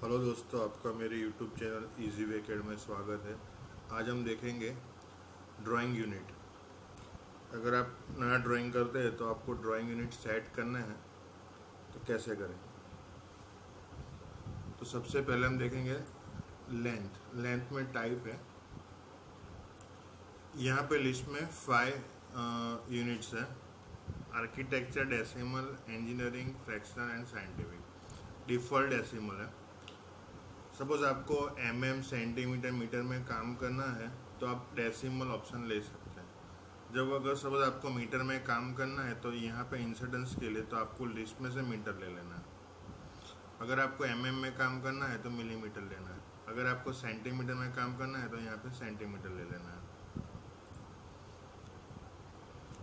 Hello दोस्तों, आपका मेरे YouTube channel easy way academy में स्वागत है। आज हम देखेंगे ड्राइंग यूनिट। अगर आप नया ड्राइंग करते हैं तो आपको ड्राइंग यूनिट सेट करना है, तो कैसे करें। तो सबसे पहले हम देखेंगे लेंथ में टाइप है। यहाँ पे लिस्ट में 5 यूनिट्स है: architecture, decimal, engineering, fractional and scientific. Default decimal है। सपोज आपको सेंटीमीटर, मीटर में काम करना है तो आप डेसिमल ऑप्शन ले सकते हैं। जब अगर सपोज आपको मीटर में काम करना है तो यहाँ पे इंसिडेंस के लिए तो आपको लिस्ट में से मीटर ले लेना है। अगर आपको में काम करना है तो मिलीमीटर लेना है। अगर आपको सेंटीमीटर में काम करना है तो यहाँ पे सेंटीमीटर ले लेना है।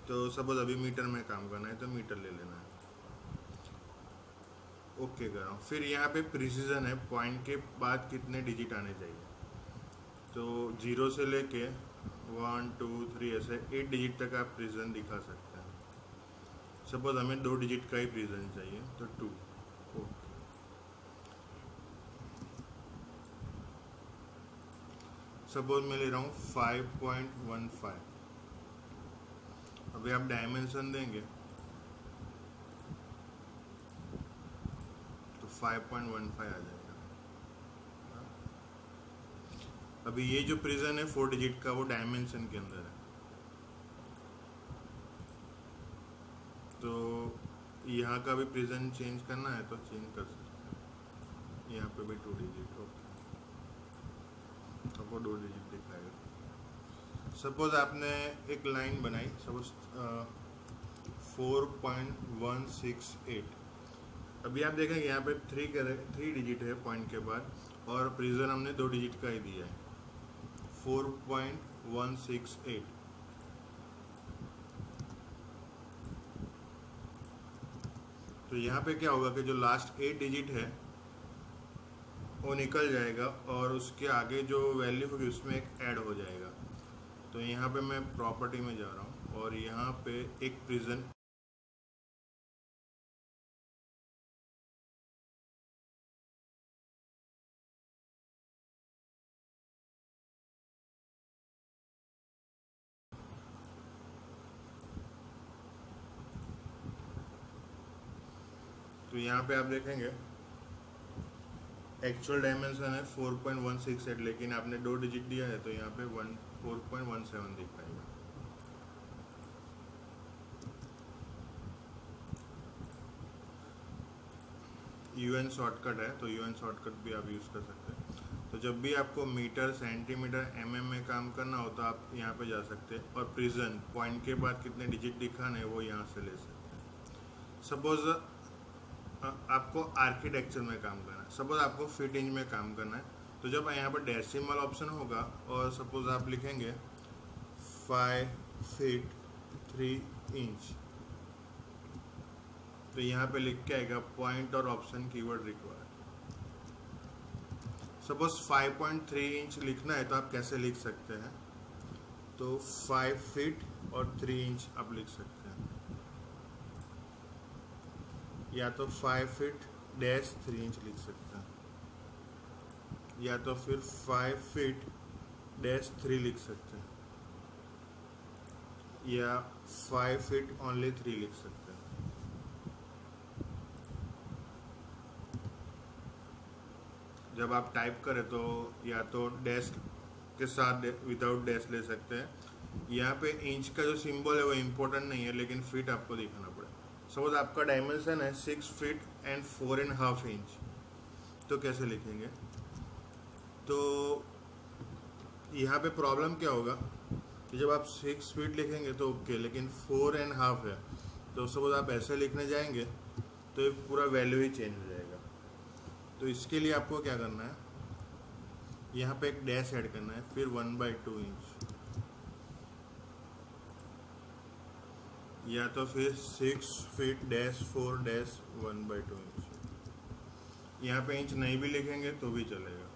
तो सपोज अभी मीटर में काम करना है तो मीटर ले लेना है। ओके कर रहा हूँ। फिर यहाँ पे प्रिसीजन है, पॉइंट के बाद कितने डिजिट आने चाहिए। तो 0 से लेके 1 2 3 ऐसे 8 डिजिट तक आप प्रिसीजन दिखा सकते हैं। सपोज हमें 2 डिजिट का ही प्रिसीजन चाहिए तो 2। ओके, सपोज मैं ले रहा हूँ 5.15। अभी आप डायमेंशन देंगे तो 5.15 आ जाएगा। अभी ये जो प्रिजन है 4 डिजिट का, वो डायमेंशन के अंदर है। तो यहाँ का भी प्रिजन चेंज करना है तो चेंज कर सकते हैं। यहाँ पे भी 2 डिजिट। ओके, आपको 2 डिजिट दिखाएगा। सपोज आपने एक लाइन बनाई, सपोज 4.168। अभी आप देखेंगे यहाँ पे 3 डिजिट है पॉइंट के बाद, और प्रिजन हमने 2 डिजिट का ही दिया है, 4.168। तो यहाँ पे क्या होगा कि जो लास्ट 8 डिजिट है वो निकल जाएगा और उसके आगे जो वैल्यू होगी उसमें एक ऐड हो जाएगा। तो यहाँ पे मैं प्रॉपर्टी में जा रहा हूँ और यहाँ पे एक प्रिजन तो यहाँ पे आप देखेंगे एक्चुअल डायमेंशन है 4.168, लेकिन आपने 2 डिजिट दिया है तो यहाँ पे 4.17 दिखाएगा। UN शॉर्टकट है, तो UN शॉर्टकट भी आप यूज़ कर सकते हैं। तो जब भी आपको मीटर, सेंटीमीटर, में काम करना हो तो आप यहाँ पे जा सकते हैं, और प्रिजन पॉइंट के बाद कितने डिजिट दिखाने हैं वो यहाँ से ले सकते हैं। सपोज आपको आर्किटेक्चर में काम करना है, सपोज आपको फीट इंच में काम करना है, तो जब यहाँ पर डेसिमल ऑप्शन होगा और सपोज आप लिखेंगे 5 फीट 3 इंच, तो यहाँ पे लिख के आएगा पॉइंट और option keyword required. Suppose 5.3 inch लिखना है तो आप कैसे लिख सकते हैं, तो 5 फीट और 3 इंच आप लिख सकते हैं, या तो 5 फीट डैश 3 इंच लिख सकते हैं, या तो फिर 5 फीट डैश 3 लिख सकते हैं, या 5 फीट ओनली 3 लिख सकते हैं। जब आप टाइप करें तो या तो डैश के साथ विदाउट डैश ले सकते हैं। यहाँ पे इंच का जो सिंबल है वो इम्पोर्टेंट नहीं है, लेकिन फीट आपको दिखाना पड़ेगा। सपोज आपका डायमेंशन है 6 फीट एंड 4.5 इंच, तो कैसे लिखेंगे। तो यहाँ पे प्रॉब्लम क्या होगा कि जब आप 6 फीट लिखेंगे तो ओके, लेकिन 4.5 है, तो सपोज आप ऐसे लिखने जाएंगे तो ये पूरा वैल्यू ही चेंज हो जाएगा। तो इसके लिए आपको क्या करना है, यहाँ पे एक डैश ऐड करना है, फिर 1/2 इंच, या तो फिर 6 फीट डैश 4 डैश 1/2 इंच। यहाँ पे इंच नहीं भी लिखेंगे तो भी चलेगा,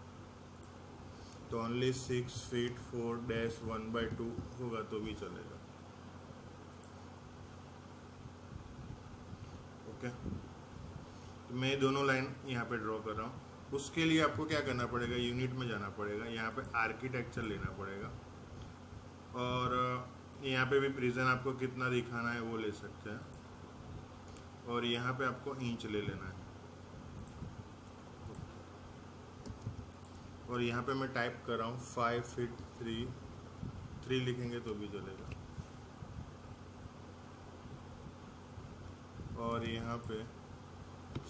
तो ओनली 6 फीट 4 डैश 1/2 होगा तो भी चलेगा। ओके, तो मैं दोनों लाइन यहाँ पे ड्रॉ कर रहा हूँ। उसके लिए आपको क्या करना पड़ेगा, यूनिट में जाना पड़ेगा, यहाँ पे आर्किटेक्चर लेना पड़ेगा और यहाँ पे भी प्रिजन आपको कितना दिखाना है वो ले सकते हैं और यहाँ पे आपको इंच ले लेना है और यहाँ पे मैं टाइप कर रहा हूँ 5 फीट 3 लिखेंगे तो भी चलेगा और यहाँ पे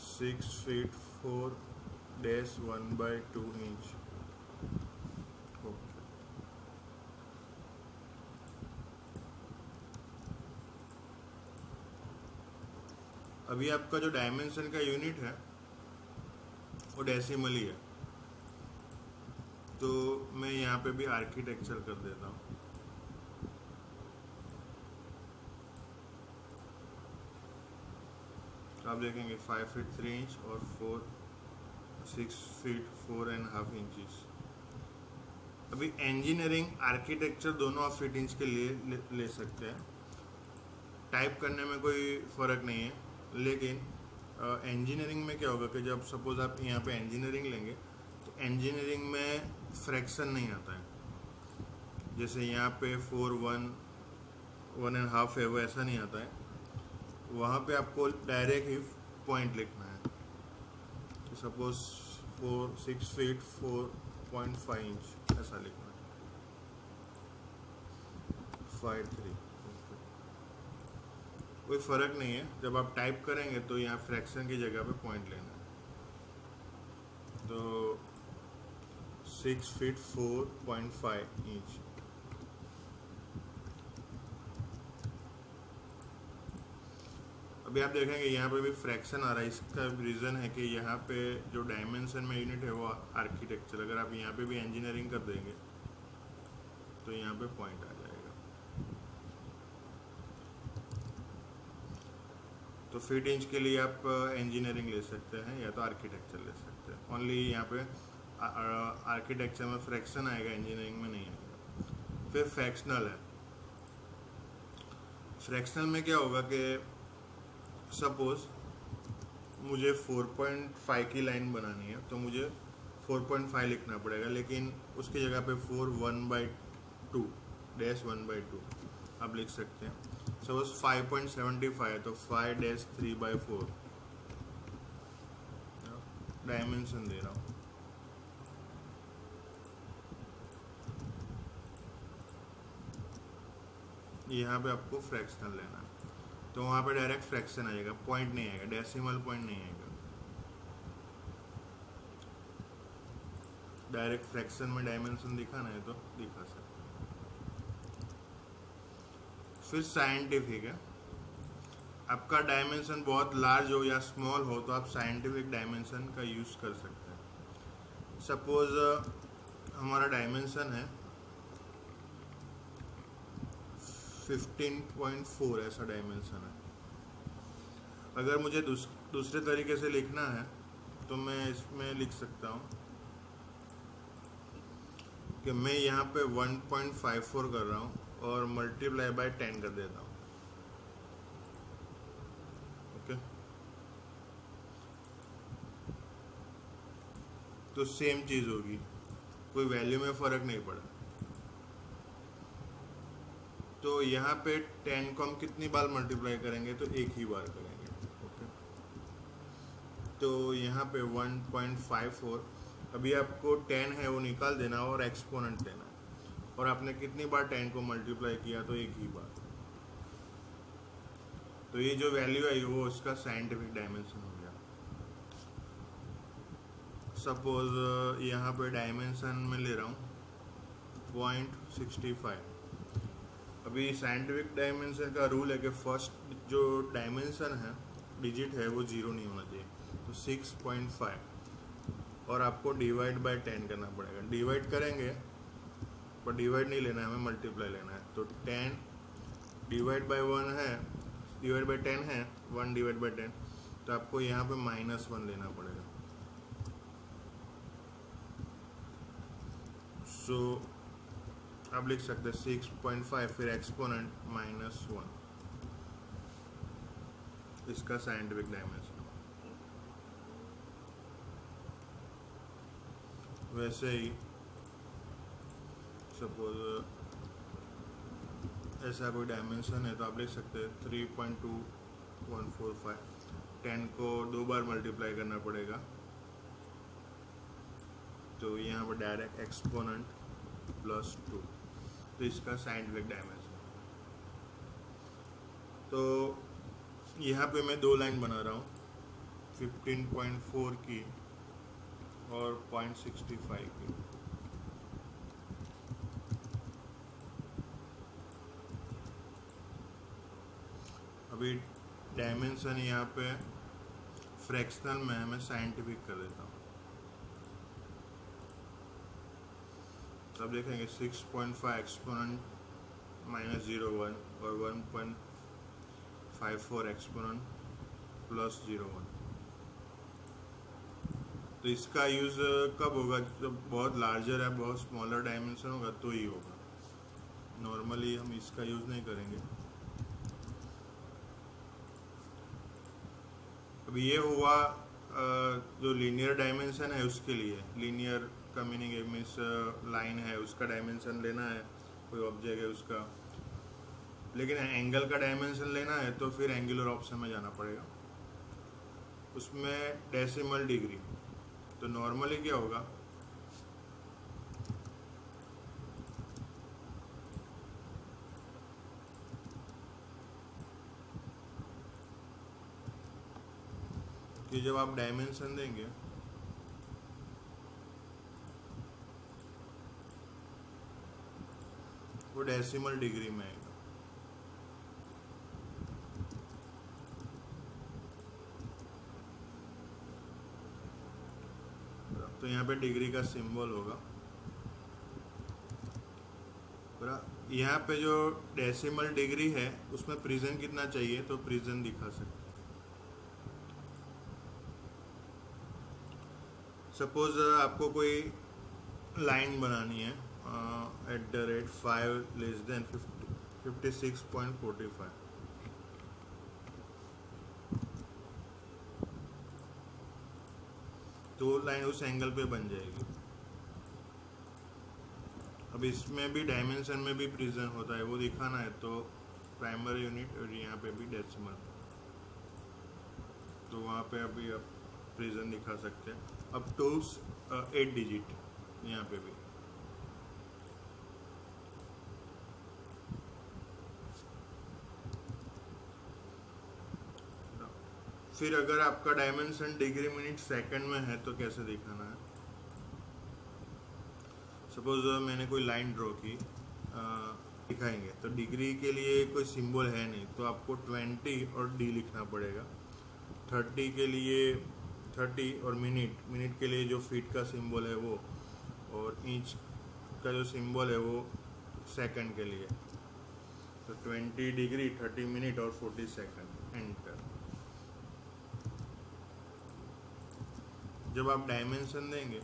6 फीट 4-1/2 इंच। अभी आपका जो डायमेंशन का यूनिट है वो डेसिमल ही है, तो मैं यहाँ पे भी आर्किटेक्चर कर देता हूँ। तो आप देखेंगे 5 फीट 3 इंच और 6 फीट 4.5 इंचेस। अभी इंजीनियरिंग आर्किटेक्चर दोनों आप फीट इंच के लिए ले सकते हैं, टाइप करने में कोई फ़र्क नहीं है। लेकिन इंजीनियरिंग में क्या होगा कि जब सपोज आप यहाँ पे इंजीनियरिंग लेंगे तो इंजीनियरिंग में फ्रैक्शन नहीं आता है, जैसे यहाँ पे 4 1.5 है वो ऐसा नहीं आता है, वहाँ पे आपको डायरेक्ट ही पॉइंट लिखना है। तो सपोज 6 फीट 4.5 इंच ऐसा लिखना है 5.3। कोई फ़र्क नहीं है, जब आप टाइप करेंगे तो यहाँ फ्रैक्शन की जगह पे पॉइंट लेना है। तो 6 फीट 4.5 इंच। अभी आप देखेंगे यहाँ पे भी फ्रैक्शन आ रहा है, इसका रीज़न है कि यहाँ पे जो डायमेंशन में यूनिट है वो आर्किटेक्चर, अगर आप यहाँ पे भी इंजीनियरिंग कर देंगे तो यहाँ पे पॉइंट आ जाएगा। तो फीट इंच के लिए आप इंजीनियरिंग ले सकते हैं या तो आर्किटेक्चर ले सकते हैं। ओनली यहाँ पे आर्किटेक्चर में फ्रैक्शन आएगा, इंजीनियरिंग में नहीं आएगा। फिर फ्रैक्शनल है। फ्रैक्शनल में क्या होगा कि सपोज मुझे 4.5 की लाइन बनानी है तो मुझे 4.5 लिखना पड़ेगा, लेकिन उसकी जगह पे 4 1/2 आप लिख सकते हैं। सपोज 5.75 है तो 5-3/4 डायमेंशन दे रहा हूँ। यहाँ पे आपको फ्रैक्शनल लेना है तो वहाँ पे डायरेक्ट फ्रैक्शन आएगा, पॉइंट नहीं आएगा, डेसिमल पॉइंट नहीं आएगा। डायरेक्ट फ्रैक्शन में डायमेंशन दिखाना है तो दिखा सकते हैं। फिर साइंटिफिक है। आपका डायमेंशन बहुत लार्ज हो या स्मॉल हो तो आप साइंटिफिक डायमेंशन का यूज़ कर सकते हैं। सपोज हमारा डायमेंशन है 15.4 ऐसा डायमेंशन है। अगर मुझे दूसरे तरीके से लिखना है तो मैं इसमें लिख सकता हूँ कि मैं यहाँ पे 1.54 कर रहा हूँ और मल्टीप्लाई बाय 10 कर देता हूँ। ओके, तो सेम चीज़ होगी, कोई वैल्यू में फ़र्क नहीं पड़ा। तो यहाँ पे 10 को हम कितनी बार मल्टीप्लाई करेंगे तो एक ही बार करेंगे। ओके, तो यहाँ पे 1.54, अभी आपको 10 है वो निकाल देना और एक्सपोनेंट देना, और आपने कितनी बार 10 को मल्टीप्लाई किया तो एक ही बार। तो ये जो वैल्यू आई वो उसका साइंटिफिक डायमेंशन हो गया। सपोज यहाँ पे डायमेंशन में ले रहा हूँ 0.65। अभी साइंटिफिक डायमेंशन का रूल है कि फर्स्ट जो डायमेंशन है डिजिट है वो 0 नहीं होना चाहिए, तो 6.5 और आपको डिवाइड बाय 10 करना पड़ेगा। डिवाइड करेंगे पर डिवाइड नहीं लेना है, हमें मल्टीप्लाई लेना है। तो 10 डिवाइड बाय 1 है, डिवाइड बाय 10 है, 1 डिवाइड बाय 10, तो आपको यहाँ पे -1 लेना पड़ेगा। सो आप लिख सकते हैं 6.5 फिर एक्सपोनेंट -1, इसका साइंटिफिक डायमेंशन। वैसे ही सपोज ऐसा कोई डायमेंशन है तो आप लिख सकते हैं 3.2145। 10 को 2 बार मल्टीप्लाई करना पड़ेगा, तो यहाँ पर डायरेक्ट एक्सपोनेंट +2, तो इसका साइंटिफिक डायमेंशन। तो यहाँ पे मैं 2 लाइन बना रहा हूँ, 15.4 की और 0.65 की। अभी डायमेंशन यहाँ पे फ्रैक्शनल में है, मैं साइंटिफिक कर देता हूँ। तब देखेंगे 6.5 एक्सपोनेंट -01 और 1.54 एक्सपोनेंट +01। तो इसका यूज़ कब होगा? जब बहुत लार्जर है, बहुत स्मॉलर डायमेंशन होगा तो ही होगा। नॉर्मली हम इसका यूज़ नहीं करेंगे। अब ये हुआ जो लीनियर डायमेंशन है उसके लिए। लीनियर का मीनिंग है मीन्स लाइन है उसका डायमेंशन लेना है, कोई ऑब्जेक्ट है उसका। लेकिन एंगल का डायमेंशन लेना है तो फिर एंगुलर ऑप्शन में जाना पड़ेगा, उसमें डेसिमल डिग्री। तो नॉर्मली क्या होगा, कि जब आप डायमेंशन देंगे वो डेसिमल डिग्री में आएगा। तो यहाँ पे डिग्री का सिंबल होगा। यहाँ पे जो डेसिमल डिग्री है उसमें प्रिजन कितना चाहिए, तो प्रिजन दिखा सकते। सपोज आपको कोई लाइन बनानी है @5 <5 56.45, तो लाइन उस एंगल पे बन जाएगी। अब इसमें भी डायमेंशन में भी प्रिजन होता है, वो दिखाना है तो प्राइमरी यूनिट और यहाँ पे भी डेसिमल, तो वहाँ पे अभी आप प्रिजन दिखा सकते हैं। अब टू 8 डिजिट यहाँ पे भी। फिर अगर आपका डायमेंशन डिग्री मिनट सेकंड में है तो कैसे दिखाना है? सपोज मैंने कोई लाइन ड्रॉ की, दिखाएंगे तो डिग्री के लिए कोई सिंबल है नहीं, तो आपको 20 और डी लिखना पड़ेगा। 30 के लिए 30 और मिनट के लिए जो फीट का सिंबल है वो, और इंच का जो सिंबल है वो सेकंड के लिए। तो 20 डिग्री, 30 मिनट और 40 सेकंड, एंटर। जब आप डायमेंशन देंगे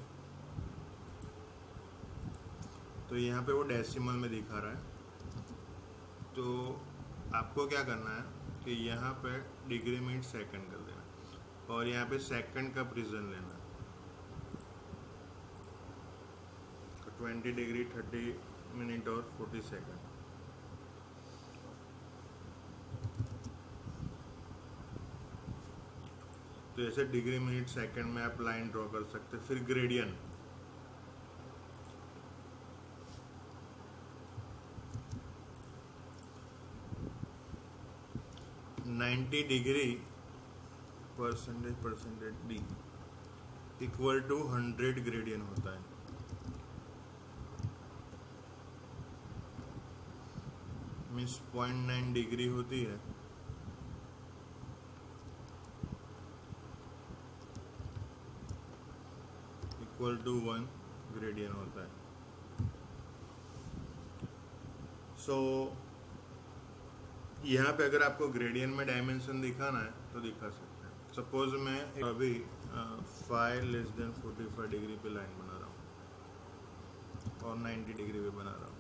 तो यहाँ पे वो डेसिमल में दिखा रहा है, तो आपको क्या करना है कि यहाँ पे डिग्री मिनट सेकंड कर देना और यहाँ पे सेकंड का प्रिजन लेना। तो 20 डिग्री, 30 मिनट और 40 सेकंड। तो ऐसे डिग्री मिनट सेकंड में आप लाइन ड्रॉ कर सकते। फिर gradient, $90 percentage D equal to 100 gradient होता है। मीन्स 0.9 डिग्री होती है, इक्वल टू 1 ग्रेडियंट होता है। सो यहाँ पे अगर आपको ग्रेडियंट में डायमेंशन दिखाना है तो दिखा सकते हैं। सपोज मैं अभी 5 < 45 डिग्री पे लाइन बना रहा हूँ और 90 डिग्री पे बना रहा हूँ।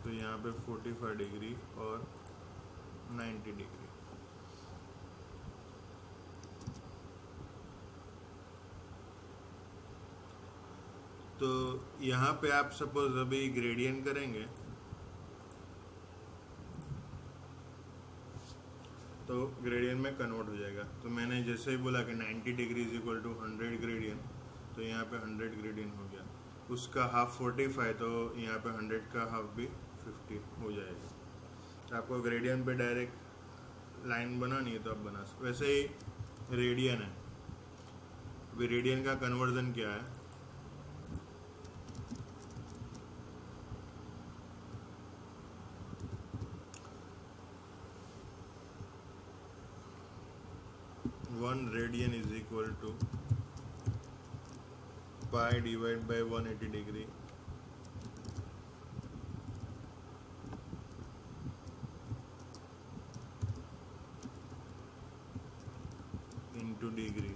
तो यहाँ पे 45 डिग्री और 90 डिग्री। तो यहाँ पे आप सपोज अभी ग्रेडियंट करेंगे तो ग्रेडियंट में कन्वर्ट हो जाएगा। तो मैंने जैसे ही बोला कि 90 degree is equal to 100 gradient, तो यहाँ पे 100 ग्रेडियंट हो गया। उसका हाफ 45, तो यहाँ पे 100 का हाफ भी 50 हो जाएगा। तो आपको ग्रेडियंट पे डायरेक्ट लाइन बनानी है तो आप बना सकते। वैसे ही रेडियन है, अभी रेडियन का कन्वर्जन क्या है, one radian is equal to pi divide by 180 degree into degree.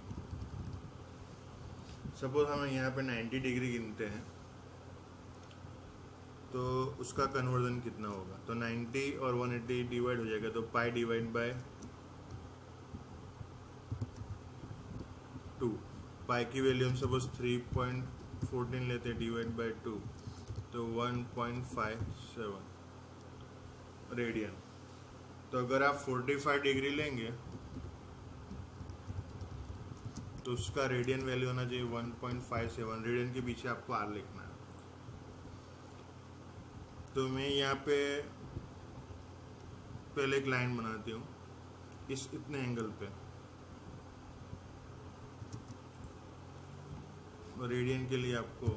Suppose हम यहाँ पे 90 डिग्री गिनते हैं तो उसका कन्वर्जन कितना होगा, तो 90 और 180 डिवाइड हो जाएगा, तो पाई डिवाइड बाय 2। पाई की वैल्यू हम सपोज 3.14 लेते हैं, डिवाइड बाय 2 तो 1.57 रेडियन। तो अगर आप 45 डिग्री लेंगे तो उसका रेडियन वैल्यू होना चाहिए 1.57। रेडियन के पीछे आपको आर लिखना है। तो मैं यहाँ पे पहले एक लाइन बनाती हूँ इस इतने एंगल पे, और रेडियन के लिए आपको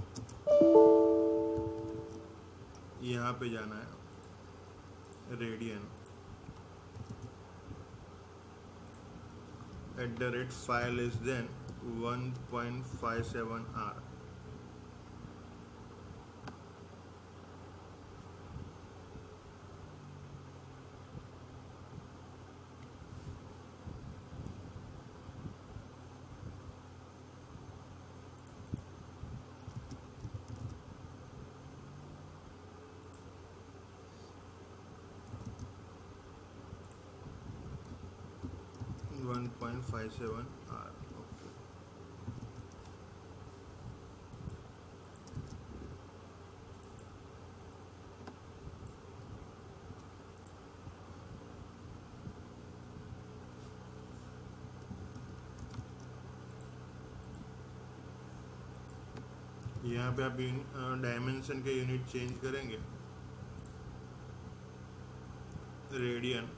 यहाँ पे जाना है, radian @5 less than 1.57 R। One 1.57 R। Okay, यहाँ पे आप डायमेंशन के यूनिट चेंज करेंगे, रेडियन,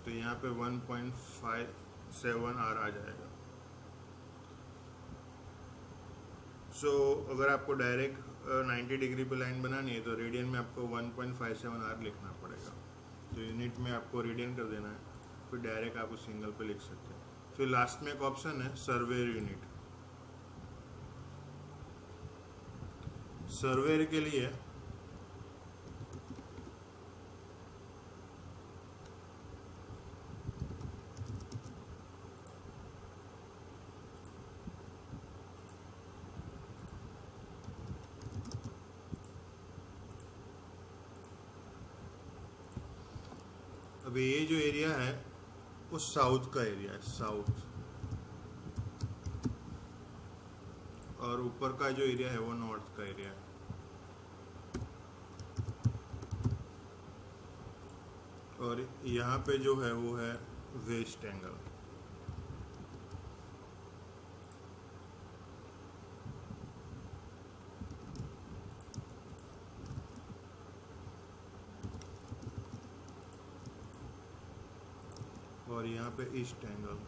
तो यहाँ पे 1.57 R आ जाएगा। सो अगर आपको डायरेक्ट 90 डिग्री पे लाइन बनानी है तो रेडियन में आपको 1.57 R लिखना पड़ेगा। तो यूनिट में आपको रेडियन कर देना है, फिर डायरेक्ट आप उस सिंगल पे लिख सकते हैं। फिर लास्ट में एक ऑप्शन है सर्वेयर यूनिट। सर्वेयर के लिए अभी ये जो एरिया है वो साउथ का एरिया है, साउथ, और ऊपर का जो एरिया है वो नॉर्थ का एरिया है। और यहाँ पे जो है वो है वेस्ट एंगल। और यहाँ पे ईस्ट एंगल।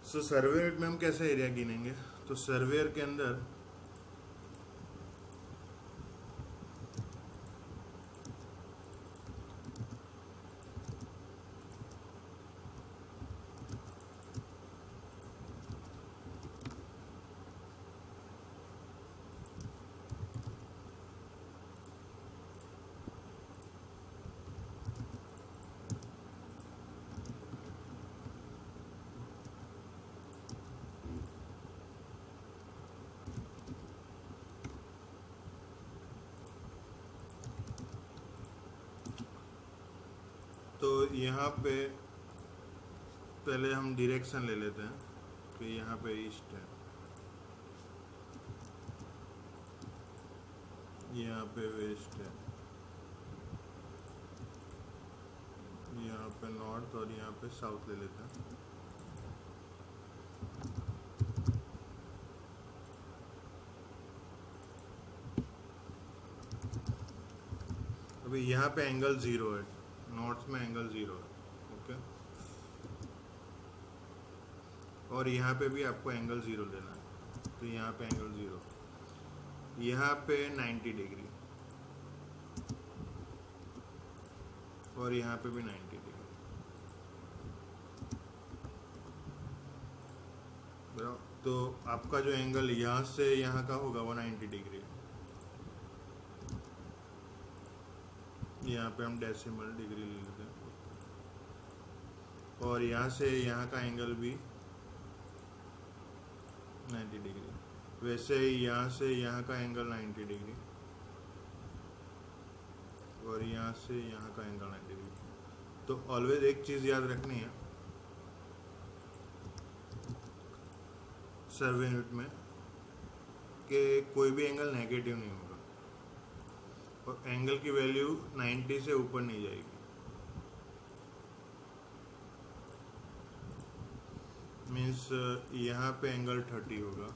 सो सर्वेयर में हम कैसे एरिया गिनेंगे, तो सर्वेयर के अंदर तो यहाँ पे पहले हम डायरेक्शन ले लेते हैं कि यहाँ पे ईस्ट है, यहाँ पे वेस्ट है, यहाँ पे नॉर्थ और यहाँ पे साउथ ले लेते हैं। अभी यहाँ पे एंगल 0 है, नॉर्थ में एंगल 0 है, ओके। और यहाँ पे भी आपको एंगल 0 लेना है, तो यहाँ पे एंगल 0, यहाँ पे 90 डिग्री और यहाँ पे भी 90 डिग्री। तो आपका जो एंगल यहाँ से यहाँ का होगा वो 90 डिग्री। यहाँ पे हम डेसिमल डिग्री ले लेते हैं और यहाँ से यहाँ का एंगल भी 90 डिग्री। वैसे यहाँ से यहाँ का एंगल 90 डिग्री और यहाँ से यहाँ का एंगल 90 डिग्री। तो ऑलवेज एक चीज़ याद रखनी है सर्वे यूनिट में कि कोई भी एंगल नेगेटिव नहीं होगा और एंगल की वैल्यू 90 से ऊपर नहीं जाएगी। मीन्स यहाँ पे एंगल 30 होगा,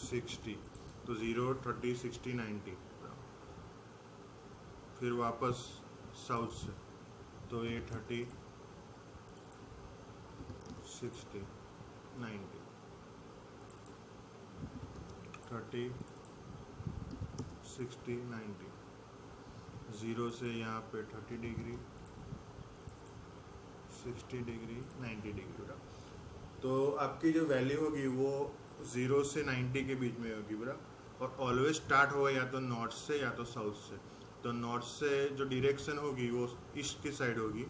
60, तो 0, 30, 60, 90। फिर वापस साउथ से, तो ये 30, 60, 90, 30, 60, 90, 0 से यहाँ पे 30 डिग्री, 60 डिग्री, 90 डिग्री। तो आपकी जो वैल्यू होगी वो 0 से 90 के बीच में होगी बरा। और ऑलवेज स्टार्ट होगा या तो नॉर्थ से या तो साउथ से। तो नॉर्थ से जो डायरेक्शन होगी वो ईस्ट की साइड होगी,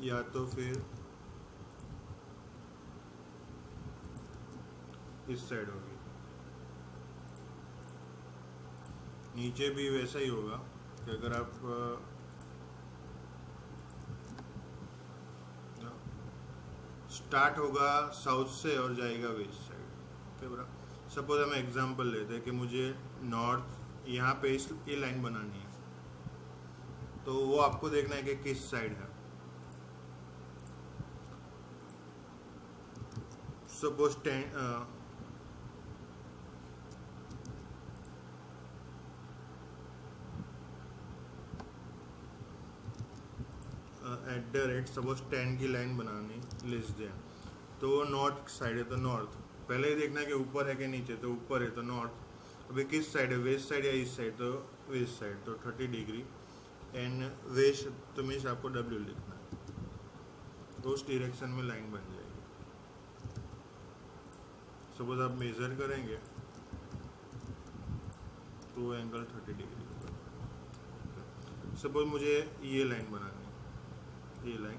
या तो फिर इस साइड होगी। नीचे भी वैसा ही होगा कि अगर आप स्टार्ट होगा साउथ से और जाएगा वेस्ट साइड, ठीक है बरा। सपोज हम एग्जांपल लेते हैं कि मुझे नॉर्थ यहाँ पे ये लाइन बनानी है, तो वो आपको देखना है कि किस साइड है। सपोज 10 @ सपोज 10 की लाइन बनानी लेस देन, तो वो नॉर्थ साइड है तो नॉर्थ। पहले ही देखना है कि ऊपर है कि नीचे, तो ऊपर है तो नॉर्थ। अभी किस साइड है, वेस्ट साइड या ईस्ट साइड, तो वेस्ट साइड, तो 30 डिग्री एंड वेस्ट, तो मीन्स आपको W लिखना है, तो उस डायरेक्शन में लाइन बन जाएगी। सपोज आप मेजर करेंगे तो एंगल 30 डिग्री होगा। सपोज मुझे ये लाइन बनानी है, ये लाइन,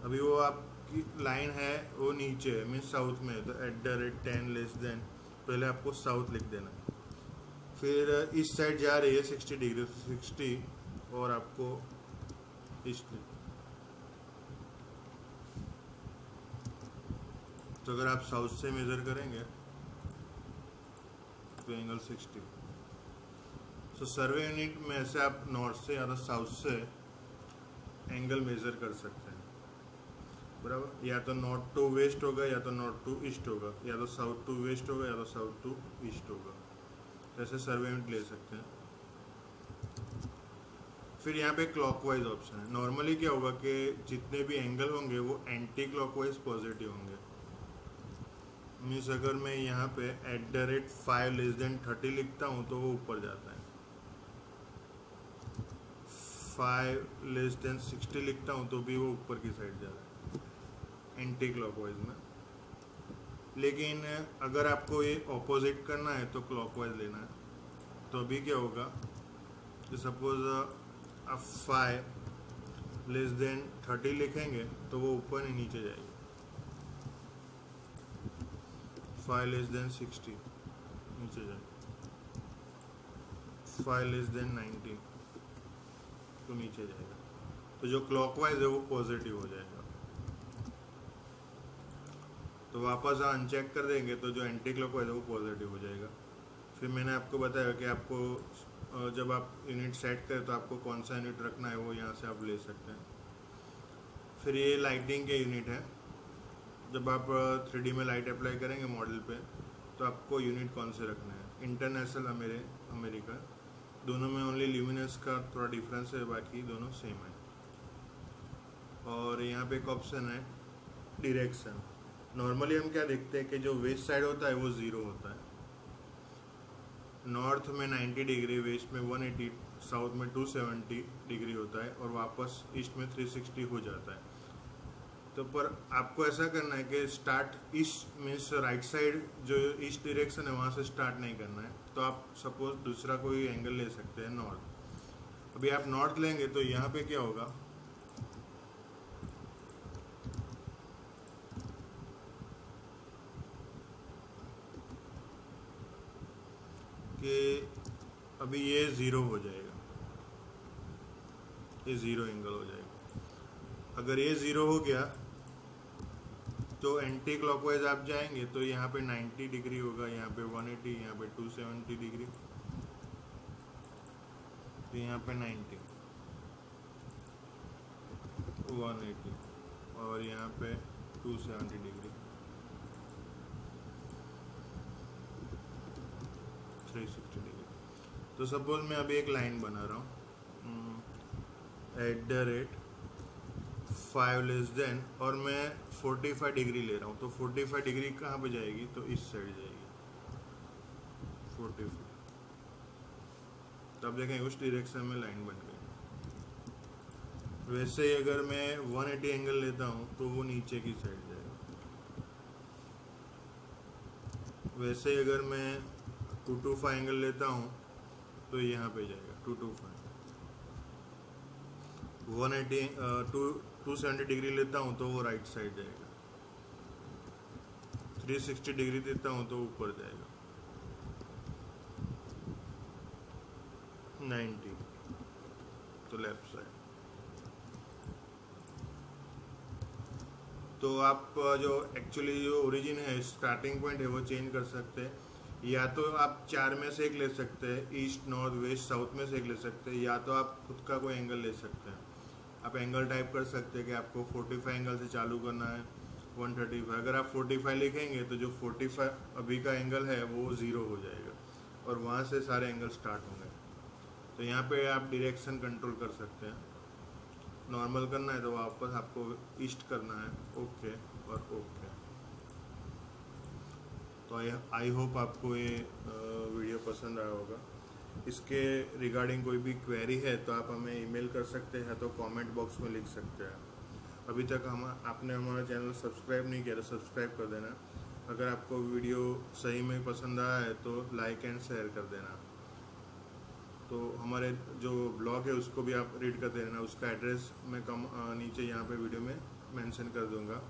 अभी वो आपकी लाइन है वो नीचे है, मीन्स साउथ में है, तो @ 10 लेस देन, पहले आपको साउथ लिख देना है। फिर इस साइड जा रही है 60 डिग्री, 60 और आपको ईस्ट। तो अगर आप साउथ से मेजर करेंगे तो एंगल 60। तो सर्वे यूनिट में से आप नॉर्थ से या तो साउथ से एंगल मेजर कर सकते हैं, बराबर। या तो नॉर्थ टू वेस्ट होगा, या तो नॉर्थ टू ईस्ट होगा, या तो साउथ टू वेस्ट होगा, या तो साउथ टू ईस्ट होगा। ऐसे सर्वे यूनिट ले सकते हैं। फिर यहाँ पे क्लॉकवाइज ऑप्शन है। नॉर्मली क्या होगा कि जितने भी एंगल होंगे वो एंटी क्लॉकवाइज पॉजिटिव होंगे। मीन्स अगर मैं यहाँ पे @ 5 लेस देन 30 लिखता हूँ तो वो ऊपर जाता है, 5 लेस देन 60 लिखता हूँ तो भी वो ऊपर की साइड जा रहा है एंटी क्लॉकवाइज में। लेकिन अगर आपको ये ऑपोजिट करना है तो क्लॉकवाइज लेना है। तो अभी क्या होगा कि सपोज आप 5 लेस देन 30 लिखेंगे तो वो ऊपर ही नीचे जाएगी। 5 लेस देन 60 नीचे जाएगी। 5 लेस देन 90 तो नीचे जाएगा। तो जो क्लॉकवाइज है वो पॉजिटिव हो जाएगा। तो वापस अनचेक कर देंगे तो जो एंटी क्लॉकवाइज है वो पॉजिटिव हो जाएगा। फिर मैंने आपको बताया कि आपको जब आप यूनिट सेट करें तो आपको कौन सा यूनिट रखना है वो यहाँ से आप ले सकते हैं। फिर ये लाइटिंग के यूनिट है। जब आप 3D में लाइट अप्लाई करेंगे मॉडल पे तो आपको यूनिट कौन से रखना है। इंटरनेशनल अमेरिका, दोनों में ओनली ल्यूमिनस का थोड़ा डिफरेंस है, बाकी दोनों सेम है। और यहाँ पे एक ऑप्शन है डायरेक्शन। नॉर्मली हम क्या देखते हैं कि जो वेस्ट साइड होता है वो 0 होता है। नॉर्थ में 90 डिग्री, वेस्ट में 180, साउथ में 270 डिग्री होता है और वापस ईस्ट में 360 हो जाता है। तो पर आपको ऐसा करना है कि start east means right side जो ईस्ट डायरेक्शन है वहाँ से स्टार्ट नहीं करना है। तो आप सपोज दूसरा कोई एंगल ले सकते हैं नॉर्थ। अभी आप नॉर्थ लेंगे तो यहाँ पे क्या होगा कि अभी ये 0 हो जाएगा, ये 0 एंगल हो जाएगा। अगर ये 0 हो गया तो एंटी क्लॉकवाइज आप जाएंगे तो यहाँ पे 90 डिग्री होगा, यहाँ पे 180, यहाँ पे 270 डिग्री, तो यहाँ पे 90, 180 और यहाँ पे 270 डिग्री, 360 डिग्री। तो सपोज मैं अभी एक लाइन बना रहा हूँ @5 लेस देन और मैं 45 डिग्री ले रहा हूँ। तो 45 डिग्री कहाँ पे जाएगी तो इस साइड जाएगी 45। तो आप देखें उस डायरेक्शन में लाइन बन गई। वैसे ही अगर मैं 180 एंगल लेता हूँ तो वो नीचे की साइड जाएगा। वैसे ही अगर मैं 225 एंगल लेता हूँ तो यहाँ पे जाएगा 225। 270 डिग्री लेता हूँ तो वो राइट साइड जाएगा। 360 डिग्री देता हूँ तो ऊपर जाएगा 90 तो लेफ्ट साइड। तो आप जो एक्चुअली जो ओरिजिन है, स्टार्टिंग पॉइंट है, वो चेंज कर सकते हैं। या तो आप 4 में से एक ले सकते हैं, ईस्ट नॉर्थ वेस्ट साउथ में से एक ले सकते हैं, या तो आप खुद का कोई एंगल ले सकते हैं। आप एंगल टाइप कर सकते हैं कि आपको 45 एंगल से चालू करना है 135। अगर आप 45 लिखेंगे तो जो 45 अभी का एंगल है वो 0 हो जाएगा और वहाँ से सारे एंगल स्टार्ट होंगे। तो यहाँ पे आप डायरेक्शन कंट्रोल कर सकते हैं। नॉर्मल करना है तो वापस आपको ईस्ट करना है, ओके और ओके। तो आई होप आपको ये वीडियो पसंद आया होगा। इसके रिगार्डिंग कोई भी क्वेरी है तो आप हमें ईमेल कर सकते हैं, तो कमेंट बॉक्स में लिख सकते हैं। अभी तक आपने हमारा चैनल सब्सक्राइब नहीं किया तो सब्सक्राइब कर देना। अगर आपको वीडियो सही में पसंद आया है तो लाइक एंड शेयर कर देना। तो हमारे जो ब्लॉग है उसको भी आप रीड कर देना। उसका एड्रेस मैं नीचे यहाँ पे वीडियो में मेंशन कर दूँगा।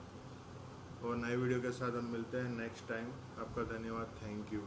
और नए वीडियो के साथ हम मिलते हैं नेक्स्ट टाइम। आपका धन्यवाद, थैंक यू।